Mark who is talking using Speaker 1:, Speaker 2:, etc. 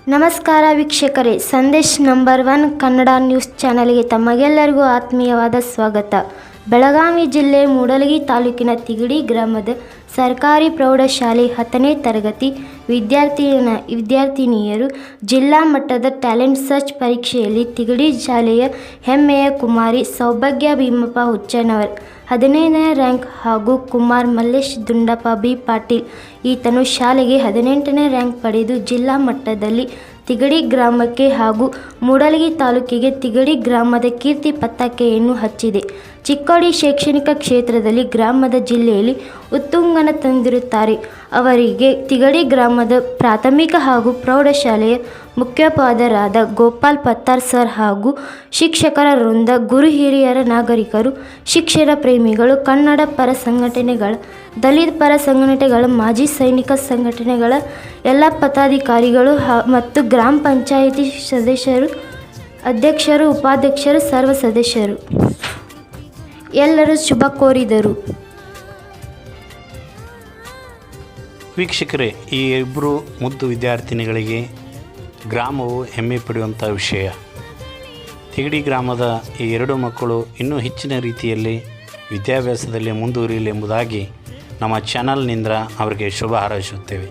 Speaker 1: ನಮಸ್ಕಾರ ವೀಕ್ಷಕರೇ, Sandesh number 1 Kannada news ಚಾನೆಲ್ಗೆ ತಮಗೆಲ್ಲರಿಗೂ ಆತ್ಮೀಯವಾದ ಸ್ವಾಗತ. ಬೆಳಗಾವಿ ಜಿಲ್ಲೆ ಮೂಡಲಗಿ ತಾಲೂಕಿನ ತಿಗಡಿ ಗ್ರಾಮದ ಸರ್ಕಾರಿ ಪ್ರೌಢಶಾಲೆ 10ನೇ ತರಗತಿ ವಿದ್ಯಾರ್ಥಿನಿಯರು ಜಿಲ್ಲಾ ಮಟ್ಟದ ಟ್ಯಾಲೆಂಟ್ ಸರ್ಚ್ ಪರೀಕ್ಷೆಯಲ್ಲಿ ತಿಗಡಿ ಶಾಲೆಯ ಹೆಮ್ಮೆಯ ಕುಮಾರಿ ಸೌಭಾಗ್ಯ ಭೀಮಪ್ಪ ಹುಚ್ಚನವರ್ 15ನೇ ರ್ಯಾಂಕ್ ಹಾಗೂ ಕುಮಾರ್ ಮಲ್ಲೇಶ್ ದುಂಡಪ್ಪ ಬಿ ಪಾಟೀಲ್ ಈತನು ಶಾಲೆಗೆ 18ನೇ ರ್ಯಾಂಕ್ ಪಡೆದು ಜಿಲ್ಲಾ ಮಟ್ಟದಲ್ಲಿ ತಿಗಡಿ ಗ್ರಾಮಕ್ಕೆ ಹಾಗೂ ಮೂಡಲಗಿ ತಾಲೂಕಿಗೆ ತಿಗಡಿ ಗ್ರಾಮದ ಕೀರ್ತಿ ಪತಾಕೆಯನ್ನು ಹಚ್ಚಿದೆ. ಚಿಕ್ಕೋಡಿ ಶೈಕ್ಷಣಿಕ ಕ್ಷೇತ್ರದಲ್ಲಿ ಗ್ರಾಮದ ಜಿಲ್ಲೆಯಲ್ಲಿ ಉತ್ತುಂಗನ ತಂದಿರುತ್ತಾರೆ. ಅವರಿಗೆ ತಿಗಡಿ ಗ್ರಾಮದ ಪ್ರಾಥಮಿಕ ಹಾಗೂ ಪ್ರೌಢಶಾಲೆಯ ಮುಖ್ಯೋಪಾಧ್ಯಾಯರಾದ ಗೋಪಾಲ್ ಪತ್ತಾರ್ ಸರ್ ಹಾಗೂ ಶಿಕ್ಷಕರ ವೃಂದ, ಗುರು ಹಿರಿಯರ ನಾಗರಿಕರು, ಶಿಕ್ಷಣ ಪ್ರೇಮಿಗಳು, ಕನ್ನಡ ಪರ ಸಂಘಟನೆಗಳ, ದಲಿತ ಪರ ಸಂಘಟನೆಗಳ, ಮಾಜಿ ಸೈನಿಕ ಸಂಘಟನೆಗಳ ಎಲ್ಲ ಪದಾಧಿಕಾರಿಗಳು ಮತ್ತು ಗ್ರಾಮ ಪಂಚಾಯಿತಿ ಸದಸ್ಯರು, ಅಧ್ಯಕ್ಷರು, ಉಪಾಧ್ಯಕ್ಷರು, ಸರ್ವ ಸದಸ್ಯರು ಎಲ್ಲರೂ ಶುಭ ಕೋರಿದರು.
Speaker 2: ವೀಕ್ಷಕರೇ, ಈ ಇಬ್ಬರು ಮುದ್ದು ವಿದ್ಯಾರ್ಥಿನಿಗಳಿಗೆ ಗ್ರಾಮವು ಹೆಮ್ಮೆ ಪಡೆಯುವಂಥ ವಿಷಯ. ತಿಗಡಿ ಗ್ರಾಮದ ಈ ಎರಡು ಮಕ್ಕಳು ಇನ್ನೂ ಹೆಚ್ಚಿನ ರೀತಿಯಲ್ಲಿ ವಿದ್ಯಾಭ್ಯಾಸದಲ್ಲಿ ಮುಂದುವರಿಯಲಿ ಎಂಬುದಾಗಿ ನಮ್ಮ ಚಾನಲ್ನಿಂದ ಅವರಿಗೆ ಶುಭ ಹಾರೈಸುತ್ತೇವೆ.